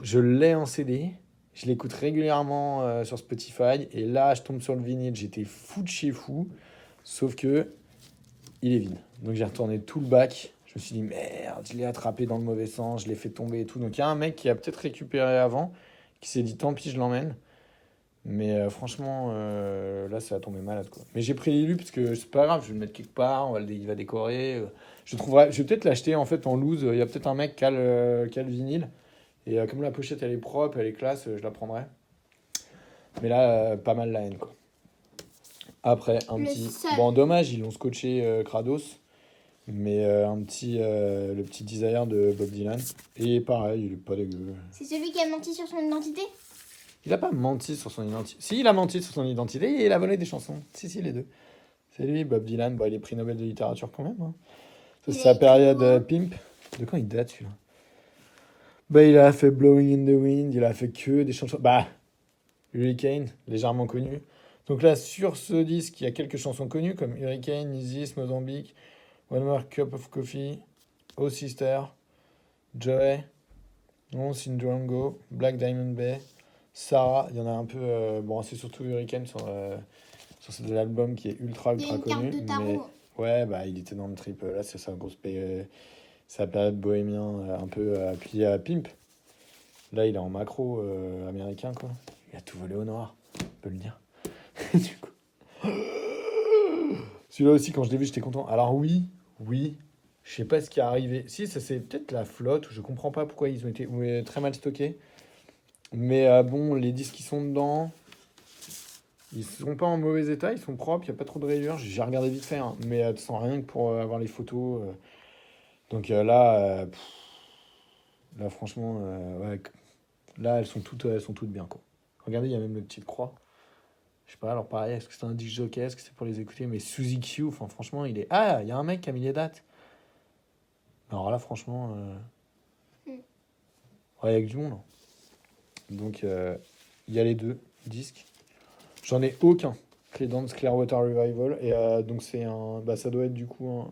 Je l'ai en CD. Je l'écoute régulièrement sur Spotify. Et là, je tombe sur le vinyle. J'étais fou de chez fou. Sauf que il est vide. Donc, j'ai retourné tout le bac. Je me suis dit, merde, je l'ai attrapé dans le mauvais sens, je l'ai fait tomber et tout. Donc, il y a un mec qui a peut-être récupéré avant, qui s'est dit, tant pis, je l'emmène. Mais franchement, là, ça a tombé malade, quoi. Mais j'ai pris l'élu parce que c'est pas grave, je vais le mettre quelque part, il va décorer. Je vais peut-être l'acheter en fait en loose. Il y a peut-être un mec qui a le vinyle. Et comme la pochette, elle est propre, elle est classe, je la prendrai. Mais là, pas mal la haine, quoi. Après, un petit... Bon, dommage, ils l'ont scotché Kratos. Mais le petit Desire de Bob Dylan. Et pareil, il est pas dégueu. C'est celui qui a menti sur son identité? Il a pas menti sur son identité. Si, il a menti sur son identité et il a volé des chansons. Si, les deux. C'est lui, Bob Dylan. Bon, il est prix Nobel de littérature quand même. Hein. Ça, c'est sa période pimp. De quand il date, celui-là? Bah, il a fait Blowing in the Wind. Il a fait que des chansons... Bah, Hurricane, légèrement connu. Donc là, sur ce disque, il y a quelques chansons connues comme Hurricane, Isis, Mozambique, One More Cup of Coffee, Oh Sister, Joey, Once in Durango, Black Diamond Bay, Sarah. Il y en a un peu... bon, c'est surtout Hurricane sur cet album qui est ultra Il y a une connu. carte de tarot. Mais ouais, bah, il était dans le trip. Là, c'est sa grosse sa période bohémien, un peu appuyée à Pimp. Là, il est en macro américain, quoi. Il a tout volé au noir, on peut le dire. Du coup... Celui-là aussi, quand je l'ai vu, j'étais content. Alors oui, je sais pas ce qui est arrivé. Si, ça c'est peut-être la flotte, je comprends pas pourquoi ils ont été très mal stockés. Mais bon, les disques qui sont dedans, ils sont pas en mauvais état, ils sont propres, il n'y a pas trop de rayures. J'ai regardé vite fait, hein, mais sans rien que pour avoir les photos. Donc là, franchement, ouais, là, elles sont toutes bien, quoi. Regardez, il y a même le petite croix. Je sais pas, alors pareil, est-ce que c'est un disc jockey, est-ce que c'est pour les écouter? Mais Suzy Q, enfin franchement, il est... Ah, il y a un mec qui a mis les dates. Alors là, franchement, ouais, avec du monde. Hein. Donc, il y a les 2 disques. J'en ai aucun. Creedence Clearwater Revival. Et donc, c'est un. Bah, ça doit être du coup un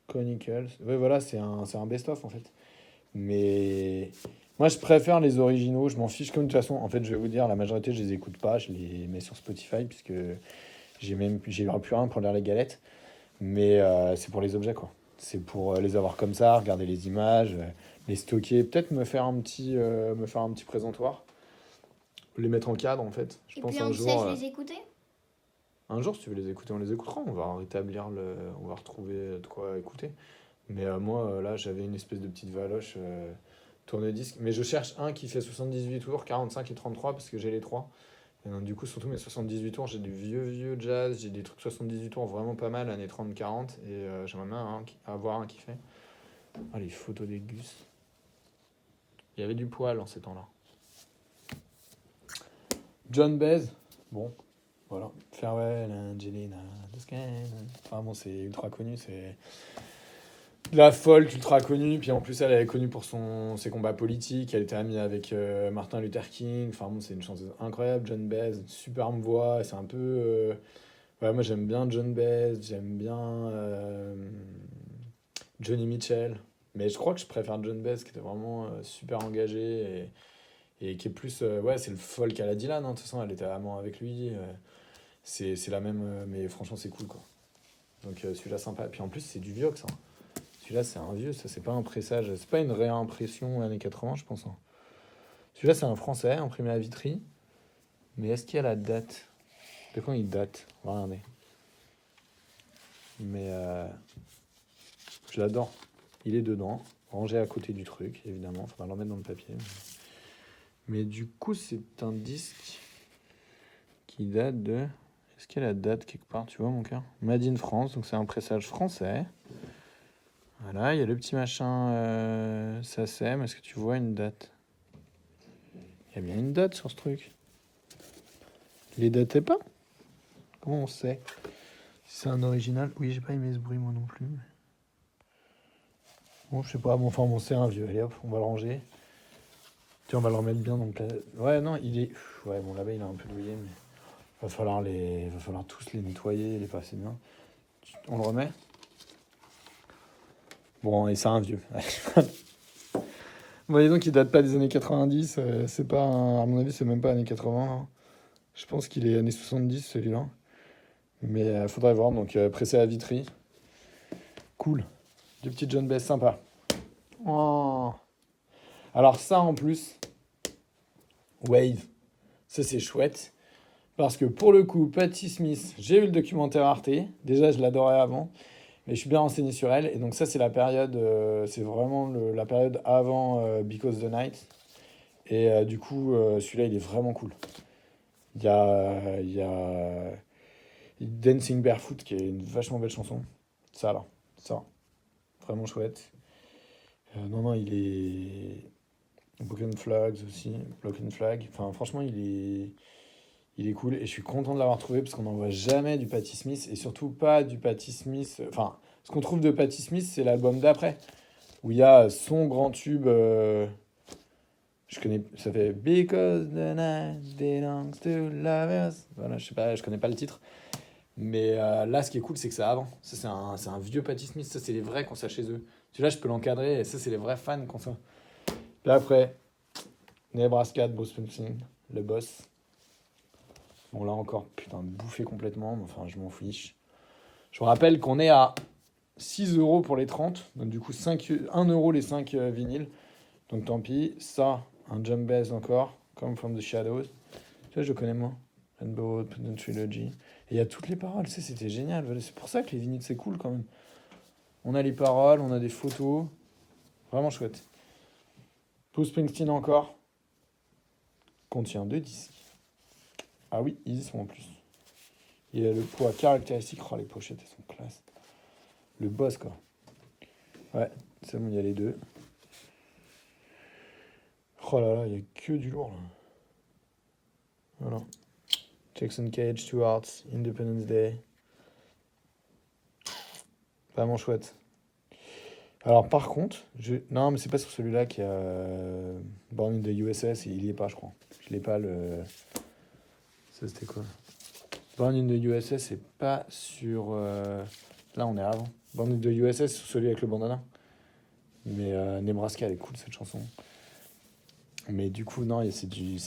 Chronicles. Ouais, voilà, c'est un best-of en fait. Mais moi, je préfère les originaux. Je m'en fiche comme de toute façon. En fait, je vais vous dire, la majorité, je les écoute pas. Je les mets sur Spotify puisque j'ai plus rien pour lire les galettes. Mais c'est pour les objets, quoi. C'est pour les avoir comme ça, regarder les images, les stocker. Peut-être me faire un petit présentoir. Les mettre en cadre, en fait. Je Et pense puis un on jour. sait les écouter. Un jour, si tu veux les écouter, on les écoutera. On va rétablir on va retrouver de quoi écouter. Mais moi, là, j'avais une espèce de petite valoche tourne-disque. Mais je cherche un qui fait 78 tours, 45 et 33 parce que j'ai les 3. Et donc, du coup, surtout mes 78 tours, j'ai du vieux jazz, j'ai des trucs 78 tours vraiment pas mal, années 30-40. Et j'aimerais bien avoir un qui fait. Ah, les photos des gus. Il y avait du poil en ces temps-là. John Baez, bon. Voilà, Farewell, Angelina, The Sky. Enfin bon, c'est ultra connu, c'est de la folk ultra connue. Puis en plus, elle est connue pour ses combats politiques. Elle était amie avec Martin Luther King. Enfin bon, c'est une chanteuse incroyable. John Baez, superbe voix. C'est un peu. Ouais, moi j'aime bien John Baez, j'aime bien Johnny Mitchell. Mais je crois que je préfère John Baez qui était vraiment super engagé et qui est plus. Ouais, c'est le folk à la Dylan. Hein. De toute façon, elle était amant avec lui. C'est la même, mais franchement, c'est cool, quoi. Donc celui-là, sympa. Puis en plus, c'est du vieux, que ça. Celui-là, c'est un vieux, ça, c'est pas un pressage. C'est pas une réimpression années 80, je pense. Hein. Celui-là, c'est un français, imprimé à Vitry. Mais est-ce qu'il y a la date? De quand il date? On va regarder. Mais je l'adore. Il est dedans, rangé à côté du truc, évidemment. Faudra le remettre dans le papier. Mais du coup, c'est un disque qui date de... Est-ce qu'il y a la date quelque part, tu vois, mon cœur? Made in France, donc c'est un pressage français. Voilà, il y a le petit machin SACEM. Est-ce que tu vois une date? Il y a bien une date sur ce truc. Il les datait pas? Comment on sait? Si c'est un original? Oui, j'ai pas aimé ce bruit, moi non plus. Bon, je sais pas. Bon, enfin, bon, c'est un vieux. Allez, hop, on va le ranger. Tiens, on va le remettre bien. Donc, là... Ouais, non, il est... Ouais, bon, là-bas, il est un peu douillé, mais... Va falloir tous les nettoyer, les passer bien. On le remet. Bon, et c'est un vieux. Vous voyez donc, il date pas des années 90. C'est pas à mon avis, c'est même pas années 80. Hein. Je pense qu'il est années 70, celui-là. Mais faudrait voir. Donc, pressé à Vitry. Cool. Du petit John Baez, sympa. Oh. Alors ça, en plus, Wave. Ça, c'est chouette. Parce que pour le coup, Patti Smith, j'ai vu le documentaire Arte. Déjà, je l'adorais avant. Mais je suis bien renseigné sur elle. Et donc ça, c'est la période... c'est vraiment la période avant Because the Night. Et du coup, celui-là, il est vraiment cool. Il y a Dancing Barefoot, qui est une vachement belle chanson. Ça, là. Ça. Vraiment chouette. Non, il est... Broken Flags aussi. Broken Flag. Enfin, franchement, il est cool. Et je suis content de l'avoir trouvé parce qu'on n'en voit jamais du Patti Smith. Et surtout pas du Patti Smith... Enfin, ce qu'on trouve de Patti Smith, c'est l'album d'après. Où il y a son grand tube... je connais... Ça fait... Because the night belongs to lovers. Voilà, je sais pas, je connais pas le titre. Mais là, ce qui est cool, c'est que c'est avant. Ça, c'est un vieux Patti Smith. Ça, c'est les vrais qu'on ça chez eux. Celui-là, je peux l'encadrer. Et ça, c'est les vrais fans qu'on ça. Là, après, Nebraska de Bruce Springsteen, le boss. Bon, là encore, putain, bouffé complètement. Mais enfin, je m'en fiche. Je vous rappelle qu'on est à 6 € pour les 30. Donc, du coup, 1 € les 5 vinyles. Donc, tant pis. Ça, un John Baez encore. Come from the Shadows. Ça, je connais moins. Rainbow Pendant Trilogy. Et il y a toutes les paroles, tu sais, c'était génial. C'est pour ça que les vinyles, c'est cool quand même. On a les paroles, on a des photos. Vraiment chouette. Bruce Springsteen encore. Contient 2 disques. Ah oui, ils y sont en plus. Il y a le poids caractéristique. Oh, les pochettes, elles sont classe. Le boss, quoi. Ouais, c'est bon, il y a les 2. Oh là là, il n'y a que du lourd, là. Voilà. Jackson Cage, Two Hearts, Independence Day. Vraiment chouette. Alors par contre, non mais c'est pas sur celui-là qu'il y a Born in the USS, il y est pas je crois. Je l'ai pas le... Ça c'était quoi? Born in the USS c'est pas sur... Là on est avant. Born in the USS c'est sur celui avec le bandana. Mais Nebraska elle est cool cette chanson. Mais du coup non, c'est du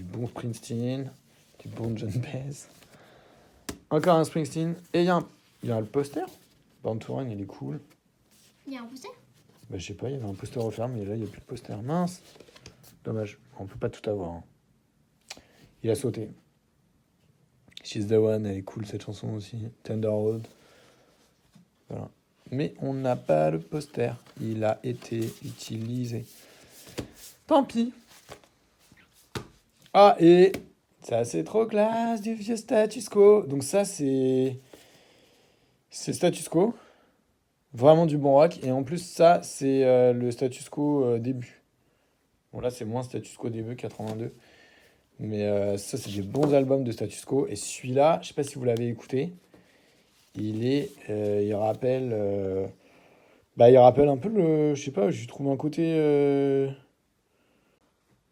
bon Springsteen, du bon John Baez. Encore un Springsteen. Et il y a le poster. Born to Run il est cool. Il y a un poster? Bah, je sais pas, il y avait un poster offert, mais là, il n'y a plus de poster. Mince. Dommage, on peut pas tout avoir. Hein. Il a sauté. She's the One, elle est cool cette chanson aussi. Tender Road. Voilà. Mais on n'a pas le poster. Il a été utilisé. Tant pis. Ah, et ça, c'est trop classe du vieux status quo. Donc ça, c'est status quo. Vraiment du bon rock. Et en plus, ça, c'est le status quo début. Bon, là, c'est moins status quo début, 82. Mais ça, c'est des bons albums de status quo. Et celui-là, je sais pas si vous l'avez écouté. Il rappelle un peu le... Je sais pas, je trouve un côté...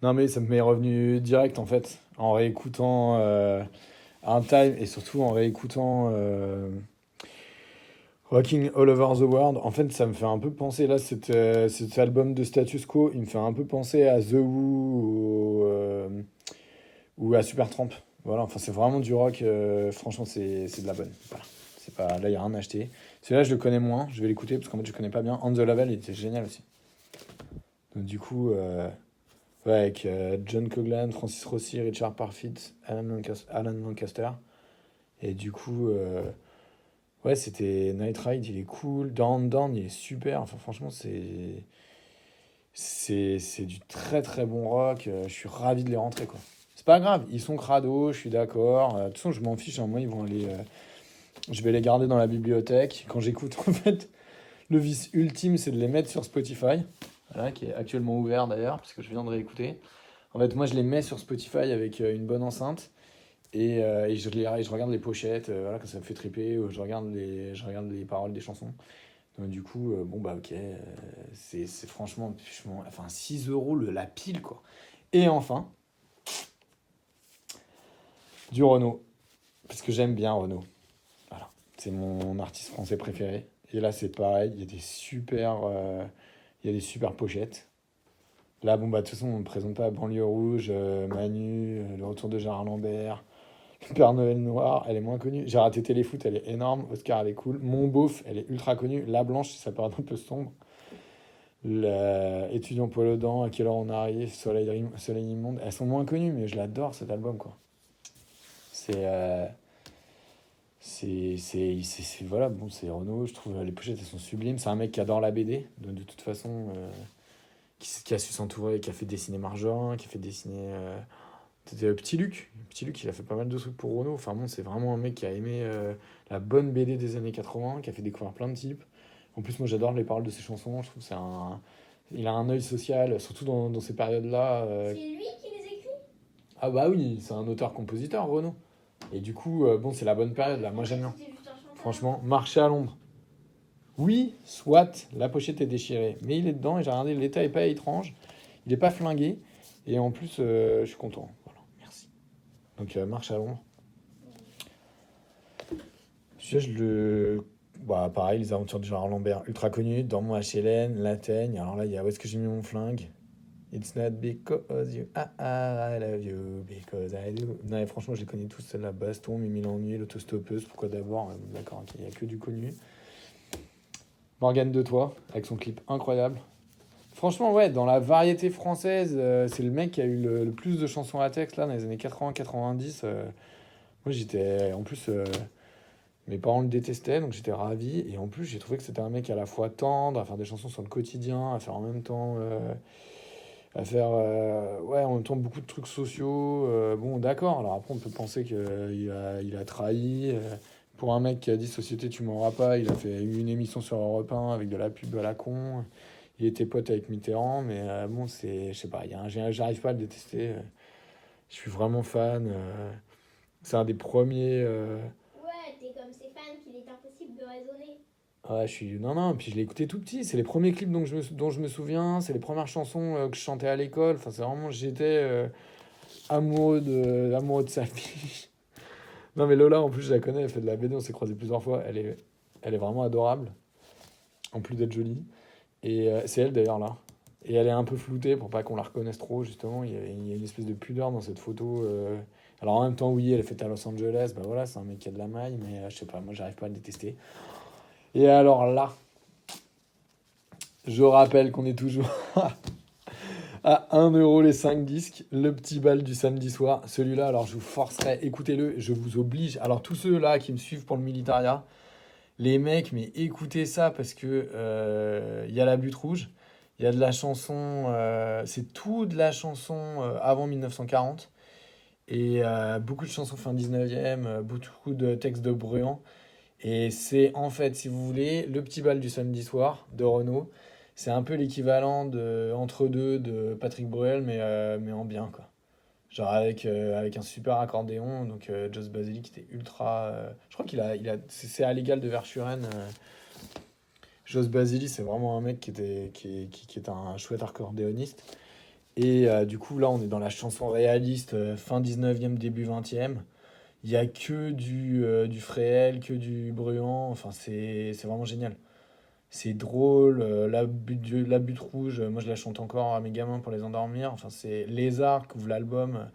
Non, mais ça m'est revenu direct, en fait. En réécoutant Un Time et surtout en réécoutant... Rocking All Over the World, en fait, ça me fait un peu penser, là, cet album de Status Quo, il me fait un peu penser à The Who ou à Supertramp. Voilà, enfin, c'est vraiment du rock, franchement, c'est de la bonne. Voilà. C'est pas, là, il n'y a rien à acheter. Celui-là, je le connais moins, je vais l'écouter parce qu'en fait, je connais pas bien. On the Level, il était génial aussi. Donc, du coup, ouais, avec John Coughlan, Francis Rossi, Richard Parfitt, Alan Lancaster. Et du coup... ouais, c'était Night Ride, il est cool. Down Down, il est super. Enfin, franchement, c'est du très très bon rock. Je suis ravi de les rentrer, quoi. C'est pas grave, ils sont crado, je suis d'accord. De toute façon, je m'en fiche. Moi, ils vont aller. Je vais les garder dans la bibliothèque. Quand j'écoute, en fait, le vice ultime, c'est de les mettre sur Spotify. Voilà, qui est actuellement ouvert d'ailleurs, parce que je viens de réécouter. En fait, moi, je les mets sur Spotify avec une bonne enceinte. Et je regarde les pochettes, voilà, quand ça me fait triper, je regarde les paroles des chansons. Donc du coup, bon bah ok, c'est franchement, enfin 6 euros la pile quoi. Et enfin, du Renaud, parce que j'aime bien Renaud. Voilà, c'est mon artiste français préféré. Et là c'est pareil, il y a des super pochettes. Là bon bah de toute façon on ne présente pas Banlieue Rouge, Manu, le retour de Gérard Lambert. Le Père Noël Noir, elle est moins connue. J'ai raté Téléfoot, elle est énorme. Oscar, elle est cool. Mon Beauf, elle est ultra connue. La Blanche, ça paraît un peu sombre. Étudiant Paul Audan, À quelle heure on arrive, Soleil immonde. Elles sont moins connues, mais je l'adore cet album, quoi. Voilà, bon, c'est Renaud. Je trouve les pochettes, elles sont sublimes. C'est un mec qui adore la BD, de toute façon, qui a su s'entourer, qui a fait dessiner Marjorin, qui a fait dessiner. C'était Petit Luc. Petit Luc, il a fait pas mal de trucs pour Renaud. Enfin bon, c'est vraiment un mec qui a aimé la bonne BD des années 80, qui a fait découvrir plein de types. En plus, moi, j'adore les paroles de ses chansons. Je trouve que il a un œil social, surtout dans ces périodes-là. C'est lui qui les écrit? Ah bah oui, c'est un auteur-compositeur, Renaud. Et du coup, bon, c'est la bonne période, là. Moi, j'aime bien. C'était juste un chanteur. Franchement, Marcher à l'ombre. Oui, soit, la pochette est déchirée. Mais il est dedans, et j'ai regardé, l'état est pas étrange. Il est pas flingué. Et en plus, je suis content. Donc, Marche à l'ombre. Bah, pareil, Les Aventures de Gérard Lambert, ultra connu. Dans mon HLN, La Teigne. Alors là, il y a Où est-ce que j'ai mis mon flingue? It's not because you I love you, because I do. Non, mais franchement, je les connais tous, celle-là. Baston, Mimi l'ennui, L'autostoppeuse. Pourquoi d'abord? D'accord, ok, il n'y a que du connu. Morgane de Toi, avec son clip incroyable. Franchement, ouais, dans la variété française, c'est le mec qui a eu le plus de chansons à texte, là, dans les années 80-90. Moi, j'étais... En plus, mes parents le détestaient, donc j'étais ravi. Et en plus, j'ai trouvé que c'était un mec à la fois tendre, à faire des chansons sur le quotidien, à faire en même temps... ouais, en même temps, beaucoup de trucs sociaux. Bon, d'accord, alors après, on peut penser qu'il a trahi. Pour un mec qui a dit « Société, tu m'auras pas », il a fait une émission sur Europe 1 avec de la pub à la con. Il était pote avec Mitterrand, mais bon, je sais pas, j'arrive pas à le détester. Je suis vraiment fan. C'est un des premiers. Ouais, t'es comme ces fans qu'il est impossible de raisonner. Ouais, non, puis je l'ai écouté tout petit. C'est les premiers clips dont je me souviens. C'est les premières chansons que je chantais à l'école. Enfin, c'est vraiment, j'étais amoureux de sa fille. Non, mais Lola, en plus, je la connais. Elle fait de la BD. On s'est croisés plusieurs fois. Elle est vraiment adorable. En plus d'être jolie. Et c'est elle, d'ailleurs, là. Et elle est un peu floutée pour pas qu'on la reconnaisse trop, justement. Il y a une espèce de pudeur dans cette photo. Alors, en même temps, oui, elle est faite à Los Angeles. Bah voilà, c'est un mec qui a de la maille. Mais je sais pas, moi, j'arrive pas à le détester. Et alors là, je rappelle qu'on est toujours à 1 € les 5 disques, le petit bal du samedi soir. Celui-là, alors je vous forcerai, écoutez-le, je vous oblige. Alors tous ceux-là qui me suivent pour le militaria, les mecs, mais écoutez ça parce que y a la butte rouge, il y a de la chanson, c'est tout de la chanson avant 1940. Et beaucoup de chansons fin 19e, beaucoup de textes de Bruant. Et c'est en fait, si vous voulez, le petit bal du samedi soir de Renaud. C'est un peu l'équivalent de Entre deux de Patrick Bruel, mais en bien, quoi. Genre avec un super accordéon. Donc Joss Basili qui était ultra. Je crois c'est à l'égal de Verschuren. Joss Basili, c'est vraiment un mec qui est un chouette accordéoniste. Et du coup, là, on est dans la chanson réaliste, fin 19e, début 20e. Il n'y a que du Fréhel, que du Bruant. Enfin, c'est vraiment génial. C'est drôle. La butte rouge, moi je la chante encore à mes gamins pour les endormir. Enfin, c'est Lézard qui ouvre l'album.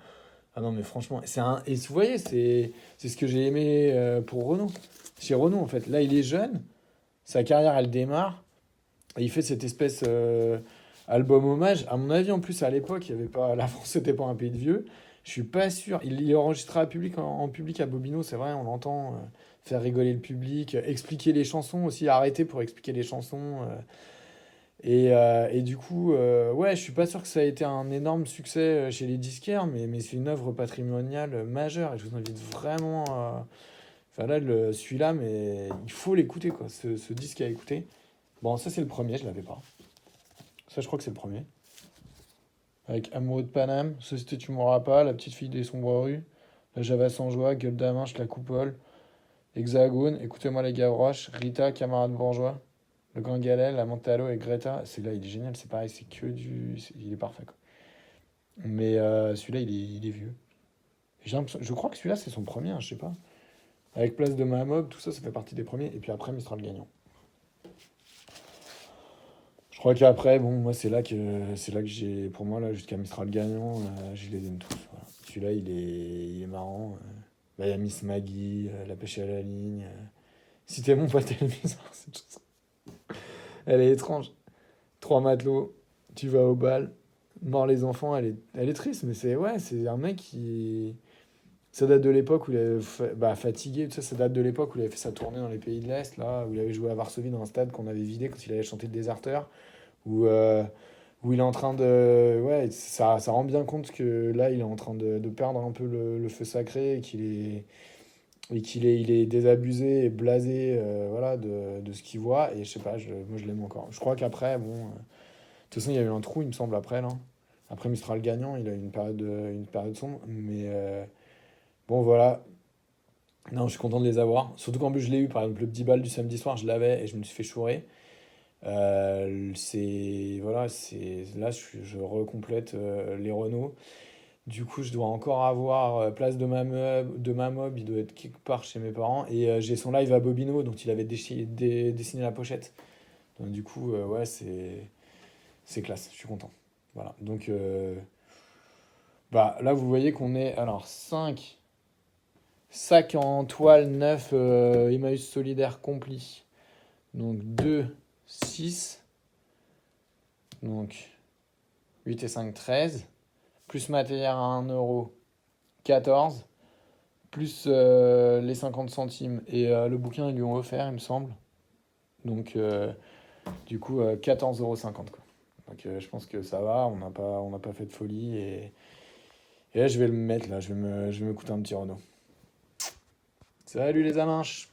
Ah non, mais franchement, et vous voyez, c'est ce que j'ai aimé pour Renaud. Chez Renaud, en fait, là, il est jeune. Sa carrière, elle démarre. Et il fait cette espèce album hommage. À mon avis, en plus, à l'époque, il y avait pas, la France, c'était pas un pays de vieux. Je suis pas sûr. Il est enregistré en public à Bobino, c'est vrai, on l'entend faire rigoler le public, expliquer les chansons aussi, arrêter pour expliquer les chansons. Et du coup, ouais, je suis pas sûr que ça a été un énorme succès chez les disquaires, mais c'est une œuvre patrimoniale majeure et je vous invite vraiment à. Enfin là, celui-là, mais il faut l'écouter, quoi, ce disque à écouter. Bon, ça, c'est le premier, je l'avais pas. Ça, je crois que c'est le premier. Avec Amoureux de Paname, Société Tu m'auras pas, La petite fille des sombres rues, La Java sans joie, Gueule d'Aminche, La coupole, Hexagone, Écoutez-moi les Gavroches, Rita, Camarade bourgeois, Le Grand Galet, La Montalo et Greta. C'est là, il est génial, c'est pareil, c'est que il est parfait, quoi. Mais celui-là, il est vieux. Je crois que celui-là, c'est son premier, hein, je sais pas. Avec Place de Mahamob, tout ça, ça fait partie des premiers. Et puis après, Mistral gagnant. Je crois qu'après, bon, moi, c'est là que j'ai, pour moi, là, jusqu'à Mistral gagnant, je les aime tous. Voilà. Celui-là, il est marrant. Bah, il y a Miss Maggie, La pêche à la ligne. Si t'es mon pote, elle est bizarre, cette chanson. Elle est étrange. 3 matelots, tu vas au bal. Mort les enfants, elle est triste, mais c'est un mec qui. Ça date de l'époque où il avait fatigué, tout ça, ça date de l'époque où il avait fait sa tournée dans les pays de l'Est, là, où il avait joué à Varsovie dans un stade qu'on avait vidé quand il avait chanté le Déserteur, où il est en train de. Ouais, ça rend bien compte que là, il est en train de perdre un peu le feu sacré et il est désabusé et blasé voilà, de ce qu'il voit. Et je sais pas, moi je l'aime encore. Je crois qu'après, bon. De toute façon, il y a eu un trou, il me semble, après, là. Après Mistral gagnant, il a eu une période sombre, mais. Bon, voilà. Non, je suis content de les avoir. Surtout qu'en plus, je l'ai eu, par exemple, le petit bal du samedi soir, je l'avais et je me suis fait chourer. Voilà, là, je recomplète les Renault. Du coup, je dois encore avoir place de ma mob, il doit être quelque part chez mes parents. Et j'ai son live à Bobino, dont il avait dessiné la pochette. Donc, du coup, ouais, c'est classe, je suis content. Voilà, donc bah, là, vous voyez qu'on est, alors, 5 sacs en toile 9 Emmaüs solidaire compli. Donc 2, 6. Donc 8 et 5, 13. Plus matériel à 1 €, 14. Plus les 50 centimes. Et le bouquin, ils lui ont offert, il me semble. Donc du coup, 14,50 €, quoi. Donc je pense que ça va, on n'a pas fait de folie. Et là, je vais le mettre, là, je vais m'écouter un petit Renaud. Salut les aminches!